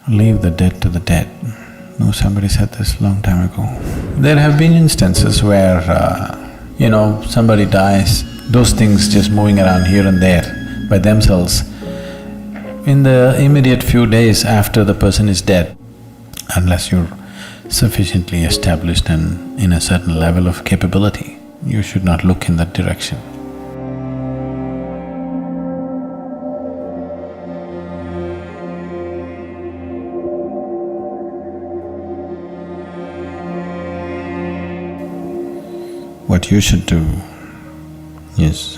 Leave the dead to the dead. No, somebody said this long time ago. There have been instances where, somebody dies, those things just moving around here and there by themselves. In the immediate few days after the person is dead, unless you're sufficiently established and in a certain level of capability, you should not look in that direction. What you should do is,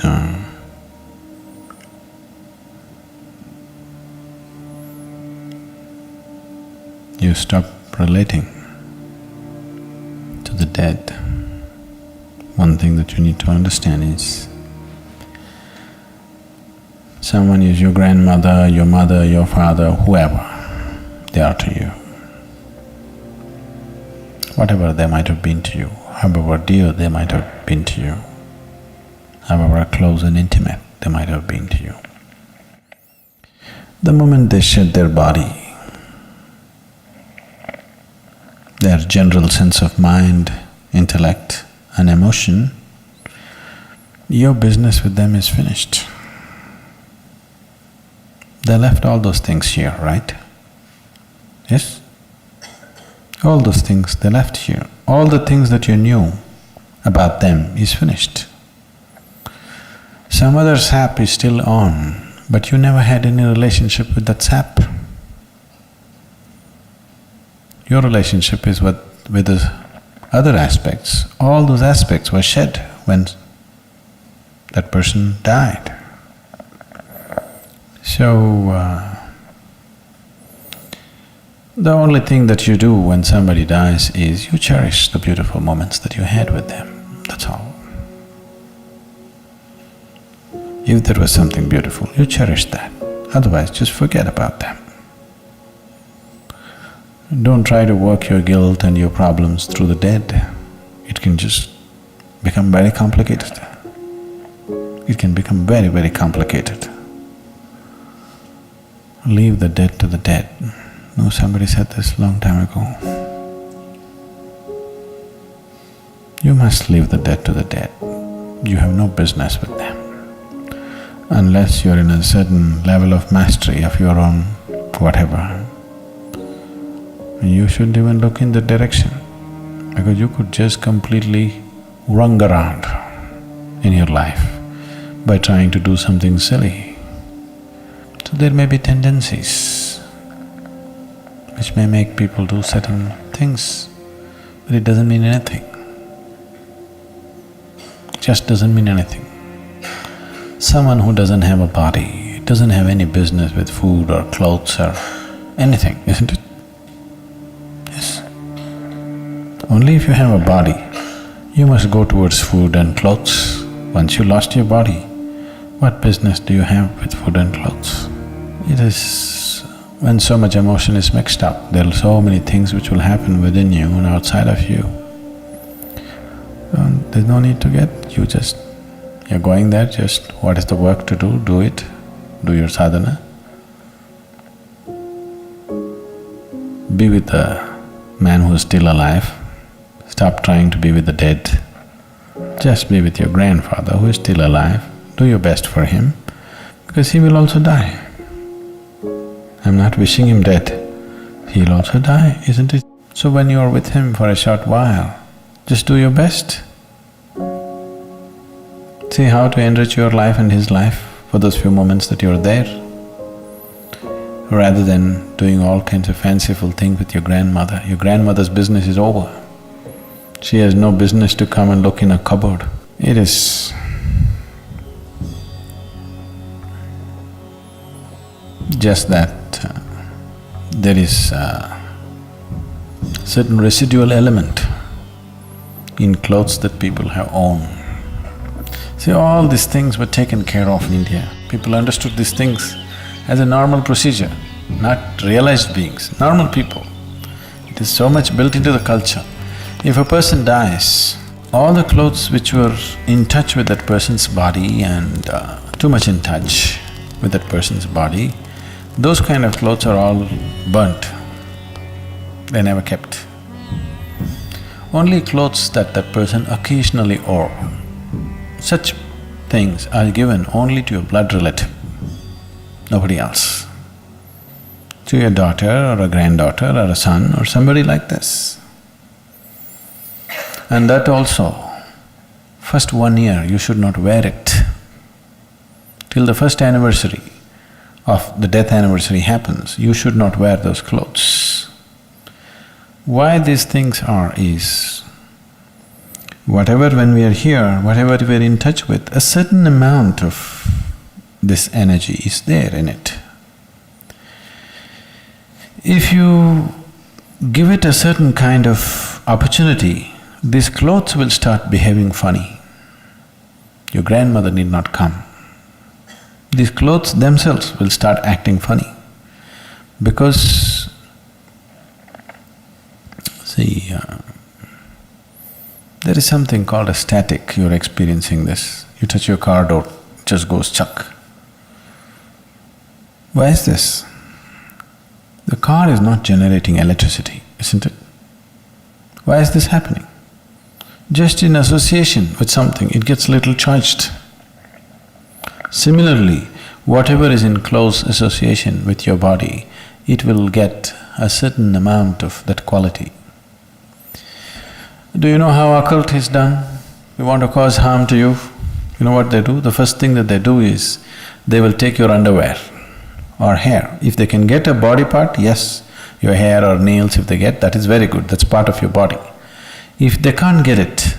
you stop relating to the dead. One thing that you need to understand is, someone is your grandmother, your mother, your father, whoever they are to you. Whatever they might have been to you, however dear they might have been to you, however close and intimate they might have been to you. The moment they shed their body, their general sense of mind, intellect and emotion, your business with them is finished. They left all those things here, right? Yes? All those things they left here. All the things that you knew about them is finished. Some other sap is still on, but you never had any relationship with that sap. Your relationship is with the other aspects. All those aspects were shed when that person died. So, the only thing that you do when somebody dies is you cherish the beautiful moments that you had with them, that's all. If there was something beautiful, you cherish that, otherwise just forget about them. Don't try to work your guilt and your problems through the dead. It can just become very complicated. It can become very, very complicated. Leave the dead to the dead. No, somebody said this long time ago. You must leave the dead to the dead. You have no business with them. Unless you're in a certain level of mastery of your own whatever, you shouldn't even look in that direction, because you could just completely run around in your life by trying to do something silly. So there may be tendencies which may make people do certain things, but it doesn't mean anything. Just doesn't mean anything. Someone who doesn't have a body doesn't have any business with food or clothes or anything, isn't it? Yes. Only if you have a body, you must go towards food and clothes. Once you lost your body, what business do you have with food and clothes? It is… when so much emotion is mixed up, there are so many things which will happen within you and outside of you. There's no need to get… you're going there, just what is the work to do it, do your sadhana. Be with the man who is still alive, stop trying to be with the dead. Just be with your grandfather who is still alive, do your best for him, because he will also die. I'm not wishing him dead, he'll also die, isn't it? So when you're with him for a short while, just do your best. See how to enrich your life and his life for those few moments that you're there, rather than doing all kinds of fanciful things with your grandmother. Your grandmother's business is over. She has no business to come and look in a cupboard. It is… just that there is a certain residual element in clothes that people have owned. See, all these things were taken care of in India. People understood these things as a normal procedure, not realized beings, normal people. It is so much built into the culture. If a person dies, all the clothes which were in touch with that person's body and too much in touch with that person's body, those kind of clothes are all burnt. They never kept. Only clothes that that person occasionally wore. Such things are given only to your blood relative, nobody else. To your daughter or a granddaughter or a son or somebody like this. And that also, first 1 year you should not wear it. Till the first anniversary of the death anniversary happens, you should not wear those clothes. Why these things are is, whatever when we are here, whatever we are in touch with, a certain amount of this energy is there in it. If you give it a certain kind of opportunity, these clothes will start behaving funny. Your grandmother need not come. These clothes themselves will start acting funny because, see, there is something called a static, you're experiencing this. You touch your car door, it just goes chuck. Why is this? The car is not generating electricity, isn't it? Why is this happening? Just in association with something, it gets little charged. Similarly, whatever is in close association with your body, it will get a certain amount of that quality. Do you know how occult is done? We want to cause harm to you. You know what they do? The first thing that they do is, they will take your underwear or hair. If they can get a body part, yes, your hair or nails if they get, that is very good, that's part of your body. If they can't get it,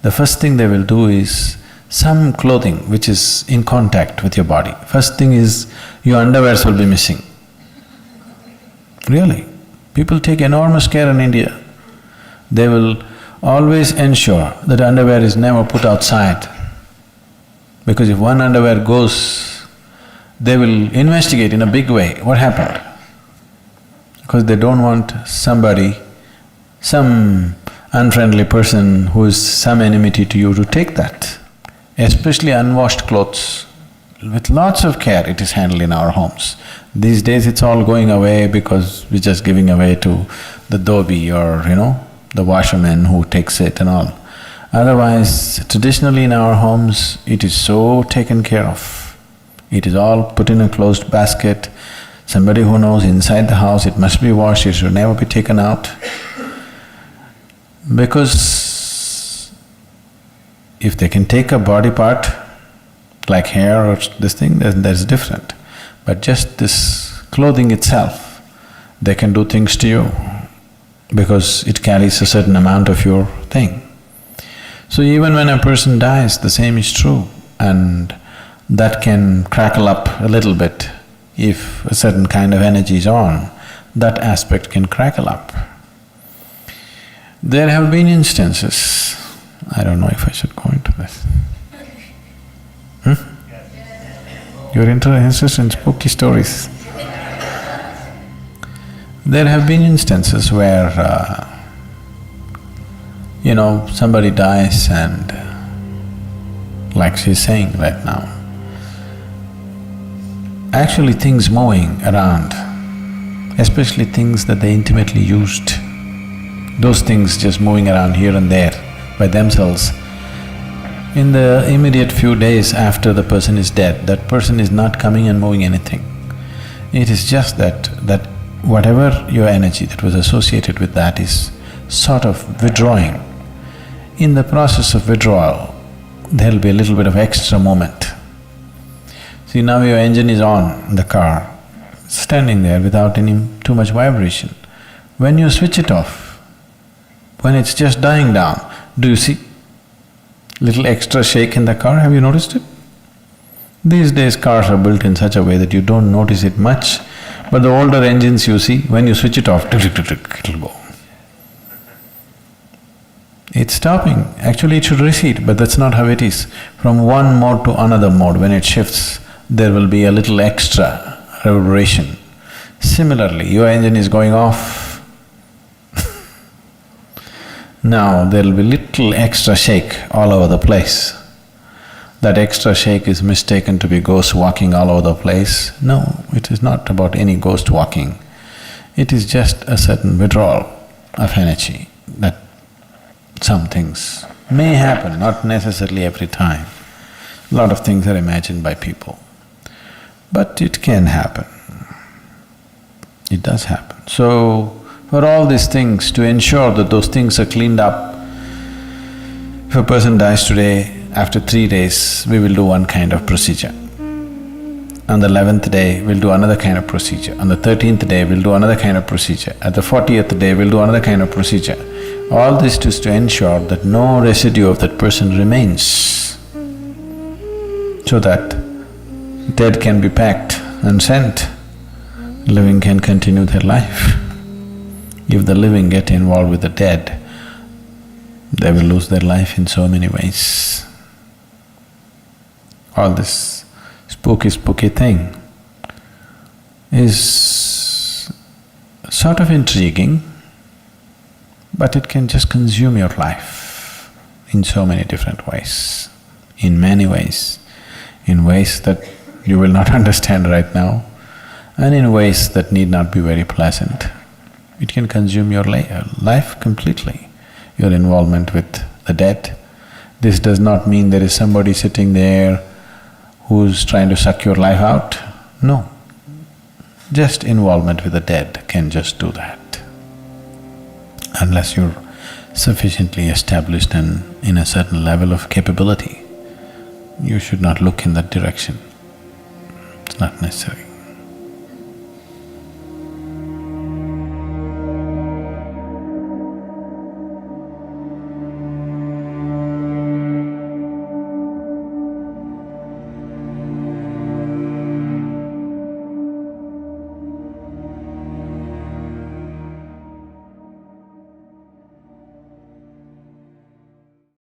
the first thing they will do is some clothing which is in contact with your body. First thing is, your underwears will be missing. Really, people take enormous care in India. They will always ensure that underwear is never put outside. Because if one underwear goes, they will investigate in a big way, what happened? Because they don't want somebody, some unfriendly person who is some enmity to you to take that. Especially unwashed clothes, with lots of care it is handled in our homes. These days it's all going away because we're just giving away to the dhobi or, the washerman who takes it and all. Otherwise, traditionally in our homes, it is so taken care of. It is all put in a closed basket. Somebody who knows inside the house it must be washed, it should never be taken out. Because if they can take a body part, like hair or this thing, then that's different. But just this clothing itself, they can do things to you because it carries a certain amount of your thing. So even when a person dies, the same is true, and that can crackle up a little bit. If a certain kind of energy is on, that aspect can crackle up. There have been instances, I don't know if I should go into this. You're interested in spooky stories. There have been instances where, somebody dies and, like she's saying right now, actually things moving around, especially things that they intimately used, those things just moving around here and there by themselves, in the immediate few days after the person is dead, that person is not coming and moving anything. It is just that whatever your energy that was associated with that is sort of withdrawing. In the process of withdrawal, there'll be a little bit of extra movement. See, now your engine is on, the car, standing there without any too much vibration. When you switch it off, when it's just dying down, do you see little extra shake in the car? Have you noticed it? These days cars are built in such a way that you don't notice it much, but the older engines you see, when you switch it off, it'll go. It's stopping. Actually it should recede, but that's not how it is. From one mode to another mode, when it shifts, there will be a little extra reverberation. Similarly, your engine is going off, now there'll be little extra shake all over the place. That extra shake is mistaken to be ghost walking all over the place. No, it is not about any ghost walking. It is just a certain withdrawal of energy that some things may happen, not necessarily every time. A lot of things are imagined by people, but it can happen. It does happen. So, for all these things, to ensure that those things are cleaned up, if a person dies today, after 3 days, we will do one kind of procedure. On the 11th day, we'll do another kind of procedure. On the 13th day, we'll do another kind of procedure. At the 40th day, we'll do another kind of procedure. All this is to ensure that no residue of that person remains, so that dead can be packed and sent, living can continue their life. If the living get involved with the dead, they will lose their life in so many ways. All this spooky thing is sort of intriguing, but it can just consume your life in so many different ways, in many ways, in ways that you will not understand right now, and in ways that need not be very pleasant. It can consume your life completely, your involvement with the dead. This does not mean there is somebody sitting there who's trying to suck your life out. No. Just involvement with the dead can just do that. Unless you're sufficiently established and in a certain level of capability, you should not look in that direction. It's not necessary.